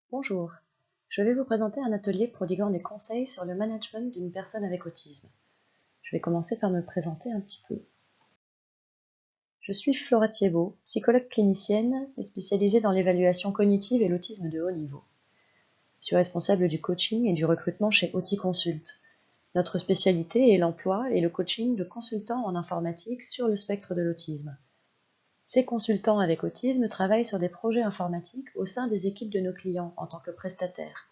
Bonjour, je vais vous présenter un atelier prodiguant des conseils sur le management d'une personne avec autisme. Je vais commencer par me présenter un petit peu. Je suis Flora Thiebaud, psychologue clinicienne et spécialisée dans l'évaluation cognitive et l'autisme de haut niveau. Je suis responsable du coaching et du recrutement chez AutiConsult. Notre spécialité est l'emploi et le coaching de consultants en informatique sur le spectre de l'autisme. Ces consultants avec autisme travaillent sur des projets informatiques au sein des équipes de nos clients en tant que prestataires.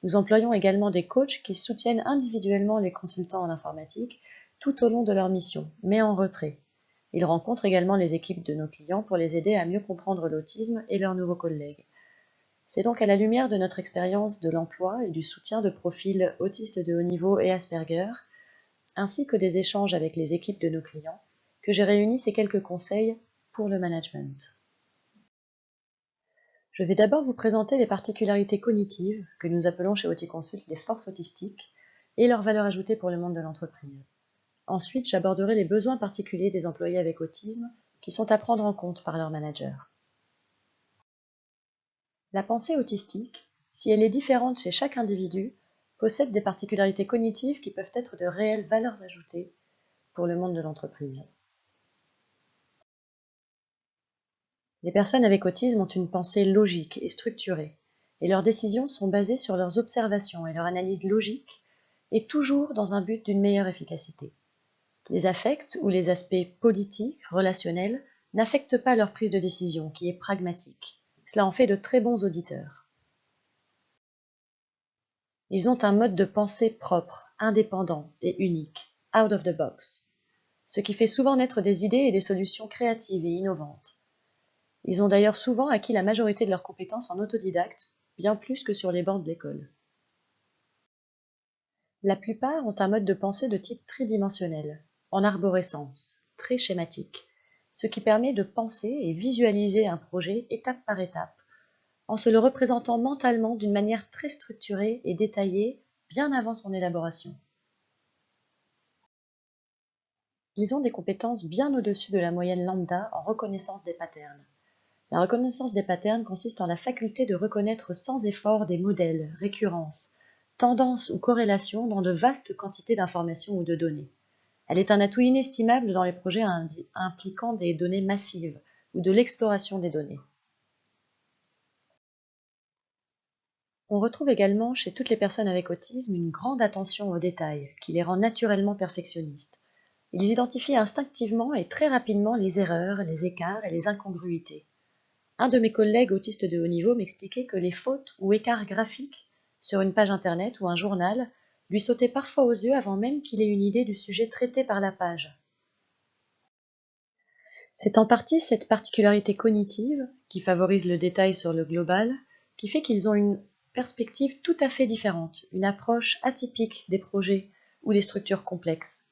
Nous employons également des coachs qui soutiennent individuellement les consultants en informatique tout au long de leur mission, mais en retrait. Ils rencontrent également les équipes de nos clients pour les aider à mieux comprendre l'autisme et leurs nouveaux collègues. C'est donc à la lumière de notre expérience de l'emploi et du soutien de profils autistes de haut niveau et Asperger, ainsi que des échanges avec les équipes de nos clients, que j'ai réuni ces quelques conseils pour le management. Je vais d'abord vous présenter les particularités cognitives, que nous appelons chez AutiConsult les forces autistiques, et leur valeur ajoutée pour le monde de l'entreprise. Ensuite, j'aborderai les besoins particuliers des employés avec autisme, qui sont à prendre en compte par leur manager. La pensée autistique, si elle est différente chez chaque individu, possède des particularités cognitives qui peuvent être de réelles valeurs ajoutées pour le monde de l'entreprise. Les personnes avec autisme ont une pensée logique et structurée, et leurs décisions sont basées sur leurs observations et leur analyse logique, et toujours dans un but d'une meilleure efficacité. Les affects ou les aspects politiques, relationnels, n'affectent pas leur prise de décision, qui est pragmatique. Cela en fait de très bons auditeurs. Ils ont un mode de pensée propre, indépendant et unique, out of the box, ce qui fait souvent naître des idées et des solutions créatives et innovantes. Ils ont d'ailleurs souvent acquis la majorité de leurs compétences en autodidacte, bien plus que sur les bancs de l'école. La plupart ont un mode de pensée de type tridimensionnel, en arborescence, très schématique, ce qui permet de penser et visualiser un projet étape par étape, en se le représentant mentalement d'une manière très structurée et détaillée bien avant son élaboration. Ils ont des compétences bien au-dessus de la moyenne lambda en reconnaissance des patterns. La reconnaissance des patterns consiste en la faculté de reconnaître sans effort des modèles, récurrences, tendances ou corrélations dans de vastes quantités d'informations ou de données. Elle est un atout inestimable dans les projets impliquant des données massives ou de l'exploration des données. On retrouve également chez toutes les personnes avec autisme une grande attention aux détails qui les rend naturellement perfectionnistes. Ils identifient instinctivement et très rapidement les erreurs, les écarts et les incongruités. Un de mes collègues autistes de haut niveau m'expliquait que les fautes ou écarts graphiques sur une page internet ou un journal lui sautaient parfois aux yeux avant même qu'il ait une idée du sujet traité par la page. C'est en partie cette particularité cognitive, qui favorise le détail sur le global, qui fait qu'ils ont une perspective tout à fait différente, une approche atypique des projets ou des structures complexes.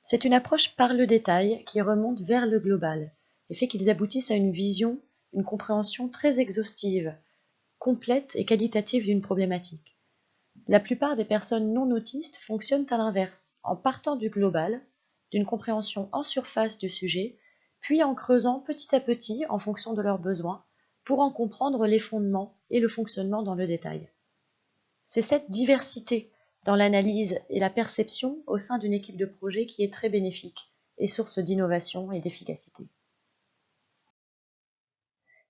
C'est une approche par le détail qui remonte vers le global et fait qu'ils aboutissent à une vision, une compréhension très exhaustive, complète et qualitative d'une problématique. La plupart des personnes non autistes fonctionnent à l'inverse, en partant du global, d'une compréhension en surface du sujet, puis en creusant petit à petit en fonction de leurs besoins, pour en comprendre les fondements et le fonctionnement dans le détail. C'est cette diversité dans l'analyse et la perception au sein d'une équipe de projet qui est très bénéfique et source d'innovation et d'efficacité.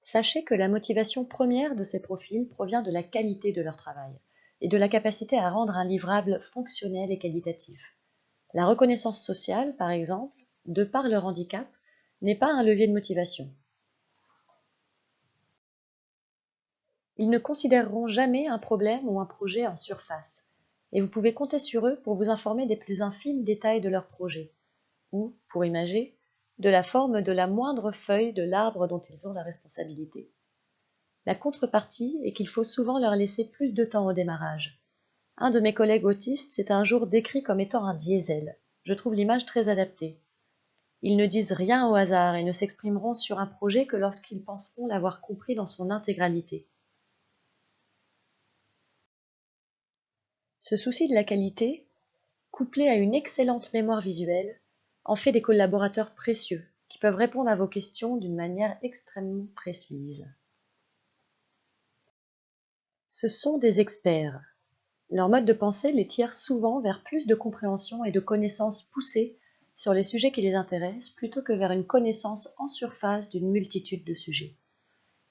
Sachez que la motivation première de ces profils provient de la qualité de leur travail et de la capacité à rendre un livrable fonctionnel et qualitatif. La reconnaissance sociale, par exemple, de par leur handicap, n'est pas un levier de motivation. Ils ne considéreront jamais un problème ou un projet en surface, et vous pouvez compter sur eux pour vous informer des plus infimes détails de leur projet, ou, pour imager, de la forme de la moindre feuille de l'arbre dont ils ont la responsabilité. La contrepartie est qu'il faut souvent leur laisser plus de temps au démarrage. Un de mes collègues autistes s'est un jour décrit comme étant un diesel. Je trouve l'image très adaptée. Ils ne disent rien au hasard et ne s'exprimeront sur un projet que lorsqu'ils penseront l'avoir compris dans son intégralité. Ce souci de la qualité, couplé à une excellente mémoire visuelle, en fait des collaborateurs précieux qui peuvent répondre à vos questions d'une manière extrêmement précise. Ce sont des experts. Leur mode de pensée les tire souvent vers plus de compréhension et de connaissances poussées sur les sujets qui les intéressent plutôt que vers une connaissance en surface d'une multitude de sujets.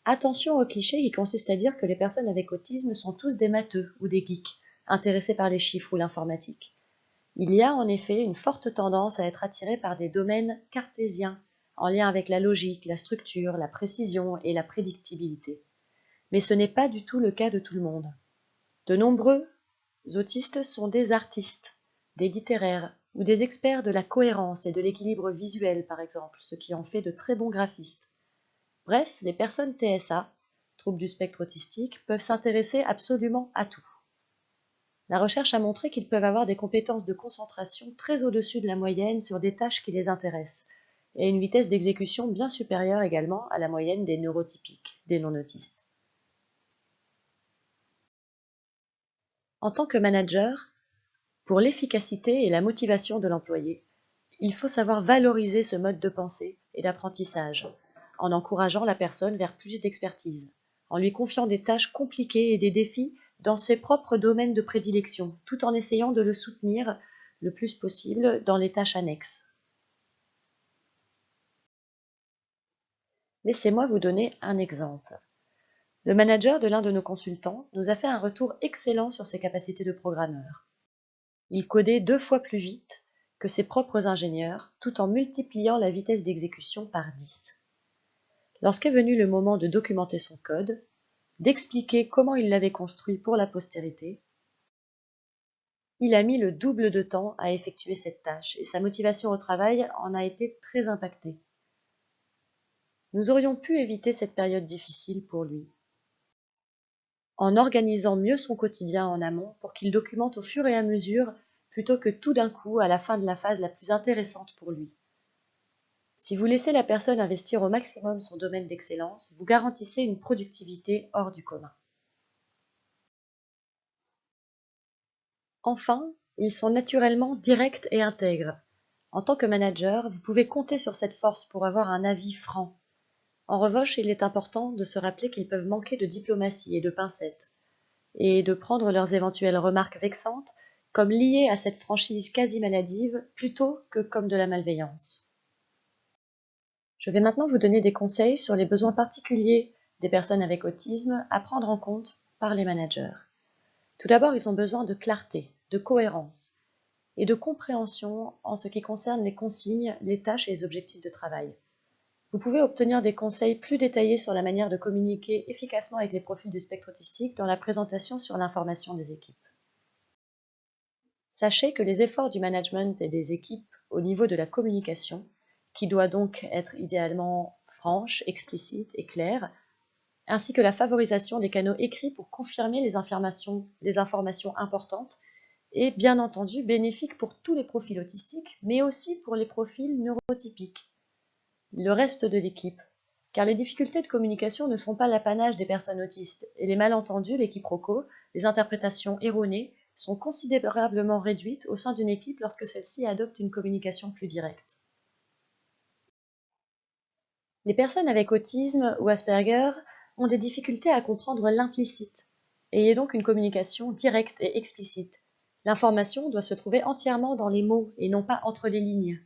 Attention au cliché qui consiste à dire que les personnes avec autisme sont tous des matheux ou des geeks, intéressés par les chiffres ou l'informatique. Il y a en effet une forte tendance à être attiré par des domaines cartésiens, en lien avec la logique, la structure, la précision et la prédictibilité. Mais ce n'est pas du tout le cas de tout le monde. De nombreux autistes sont des artistes, des littéraires ou des experts de la cohérence et de l'équilibre visuel par exemple, ce qui en fait de très bons graphistes. Bref, les personnes TSA, troubles du spectre autistique, peuvent s'intéresser absolument à tout. La recherche a montré qu'ils peuvent avoir des compétences de concentration très au-dessus de la moyenne sur des tâches qui les intéressent, et une vitesse d'exécution bien supérieure également à la moyenne des neurotypiques, des non-autistes. En tant que manager, pour l'efficacité et la motivation de l'employé, il faut savoir valoriser ce mode de pensée et d'apprentissage, en encourageant la personne vers plus d'expertise, en lui confiant des tâches compliquées et des défis dans ses propres domaines de prédilection, tout en essayant de le soutenir le plus possible dans les tâches annexes. Laissez-moi vous donner un exemple. Le manager de l'un de nos consultants nous a fait un retour excellent sur ses capacités de programmeur. Il codait 2 fois plus vite que ses propres ingénieurs, tout en multipliant la vitesse d'exécution par 10. Lorsqu'est venu le moment de documenter son code, d'expliquer comment il l'avait construit pour la postérité, il a mis le double de temps à effectuer cette tâche et sa motivation au travail en a été très impactée. Nous aurions pu éviter cette période difficile pour lui, en organisant mieux son quotidien en amont pour qu'il documente au fur et à mesure plutôt que tout d'un coup à la fin de la phase la plus intéressante pour lui. Si vous laissez la personne investir au maximum son domaine d'excellence, vous garantissez une productivité hors du commun. Enfin, ils sont naturellement directs et intègres. En tant que manager, vous pouvez compter sur cette force pour avoir un avis franc. En revanche, il est important de se rappeler qu'ils peuvent manquer de diplomatie et de pincettes, et de prendre leurs éventuelles remarques vexantes comme liées à cette franchise quasi maladive plutôt que comme de la malveillance. Je vais maintenant vous donner des conseils sur les besoins particuliers des personnes avec autisme à prendre en compte par les managers. Tout d'abord, ils ont besoin de clarté, de cohérence et de compréhension en ce qui concerne les consignes, les tâches et les objectifs de travail. Vous pouvez obtenir des conseils plus détaillés sur la manière de communiquer efficacement avec les profils du spectre autistique dans la présentation sur l'information des équipes. Sachez que les efforts du management et des équipes au niveau de la communication, qui doit donc être idéalement franche, explicite et claire, ainsi que la favorisation des canaux écrits pour confirmer les informations importantes, est bien entendu bénéfique pour tous les profils autistiques, mais aussi pour les profils neurotypiques, le reste de l'équipe, car les difficultés de communication ne sont pas l'apanage des personnes autistes, et les malentendus, les quiproquos, les interprétations erronées sont considérablement réduites au sein d'une équipe lorsque celle-ci adopte une communication plus directe. Les personnes avec autisme ou Asperger ont des difficultés à comprendre l'implicite, et donc une communication directe et explicite. L'information doit se trouver entièrement dans les mots et non pas entre les lignes.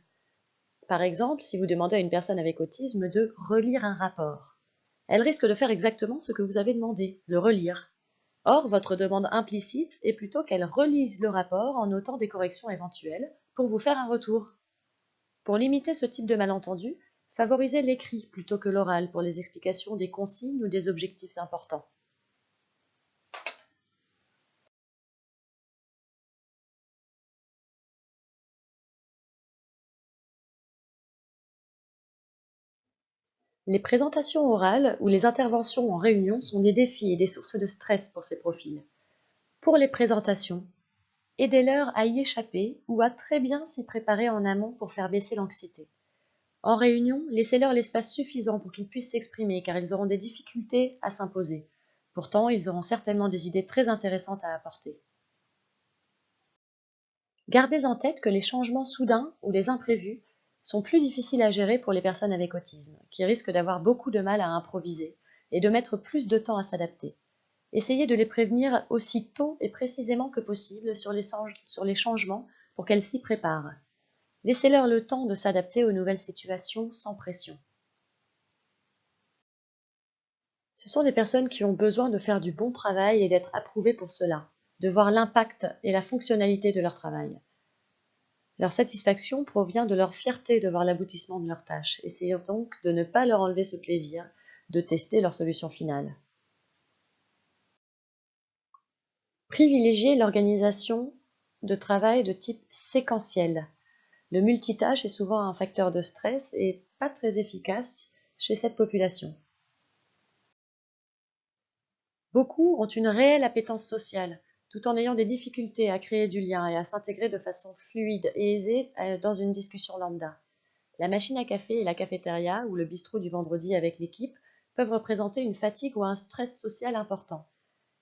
Par exemple, si vous demandez à une personne avec autisme de relire un rapport, elle risque de faire exactement ce que vous avez demandé, le relire. Or, votre demande implicite est plutôt qu'elle relise le rapport en notant des corrections éventuelles pour vous faire un retour. Pour limiter ce type de malentendu, favorisez l'écrit plutôt que l'oral pour les explications des consignes ou des objectifs importants. Les présentations orales ou les interventions en réunion sont des défis et des sources de stress pour ces profils. Pour les présentations, aidez-leur à y échapper ou à très bien s'y préparer en amont pour faire baisser l'anxiété. En réunion, laissez-leur l'espace suffisant pour qu'ils puissent s'exprimer car ils auront des difficultés à s'imposer. Pourtant, ils auront certainement des idées très intéressantes à apporter. Gardez en tête que les changements soudains ou les imprévus sont plus difficiles à gérer pour les personnes avec autisme, qui risquent d'avoir beaucoup de mal à improviser et de mettre plus de temps à s'adapter. Essayez de les prévenir aussi tôt et précisément que possible sur les changements pour qu'elles s'y préparent. Laissez-leur le temps de s'adapter aux nouvelles situations sans pression. Ce sont des personnes qui ont besoin de faire du bon travail et d'être approuvées pour cela, de voir l'impact et la fonctionnalité de leur travail. Leur satisfaction provient de leur fierté de voir l'aboutissement de leurs tâches. Essayez donc de ne pas leur enlever ce plaisir de tester leur solution finale. Privilégiez l'organisation de travail de type séquentiel. Le multitâche est souvent un facteur de stress et pas très efficace chez cette population. Beaucoup ont une réelle appétence sociale, tout en ayant des difficultés à créer du lien et à s'intégrer de façon fluide et aisée dans une discussion lambda. La machine à café et la cafétéria ou le bistrot du vendredi avec l'équipe peuvent représenter une fatigue ou un stress social important.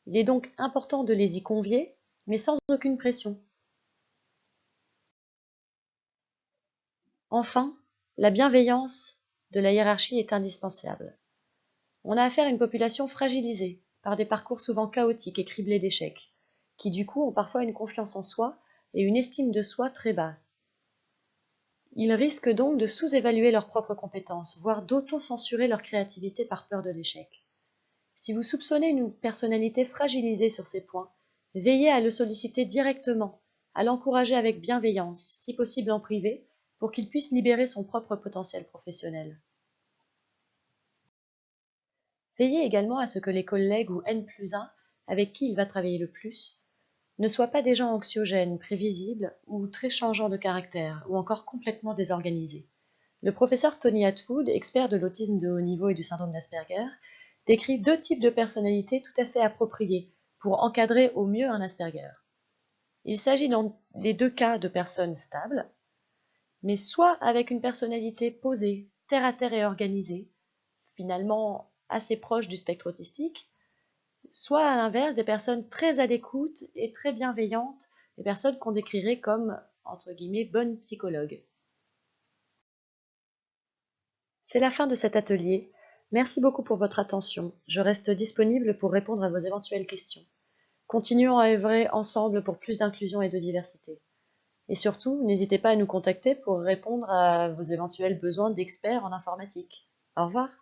Il est donc important de les y convier, mais sans aucune pression. Enfin, la bienveillance de la hiérarchie est indispensable. On a affaire à une population fragilisée par des parcours souvent chaotiques et criblés d'échecs, qui du coup ont parfois une confiance en soi et une estime de soi très basse. Ils risquent donc de sous-évaluer leurs propres compétences, voire d'auto-censurer leur créativité par peur de l'échec. Si vous soupçonnez une personnalité fragilisée sur ces points, veillez à le solliciter directement, à l'encourager avec bienveillance, si possible en privé, pour qu'il puisse libérer son propre potentiel professionnel. Veillez également à ce que les collègues ou N+1 avec qui il va travailler le plus ne soient pas des gens anxiogènes, prévisibles ou très changeants de caractère, ou encore complètement désorganisés. Le professeur Tony Attwood, expert de l'autisme de haut niveau et du syndrome d'Asperger, décrit 2 types de personnalités tout à fait appropriées pour encadrer au mieux un Asperger. Il s'agit dans les 2 cas de personnes stables, mais soit avec une personnalité posée, terre à terre et organisée, finalement assez proche du spectre autistique, soit à l'inverse des personnes très à l'écoute et très bienveillantes, des personnes qu'on décrirait comme, entre guillemets, bonnes psychologues. C'est la fin de cet atelier. Merci beaucoup pour votre attention. Je reste disponible pour répondre à vos éventuelles questions. Continuons à œuvrer ensemble pour plus d'inclusion et de diversité. Et surtout, n'hésitez pas à nous contacter pour répondre à vos éventuels besoins d'experts en informatique. Au revoir.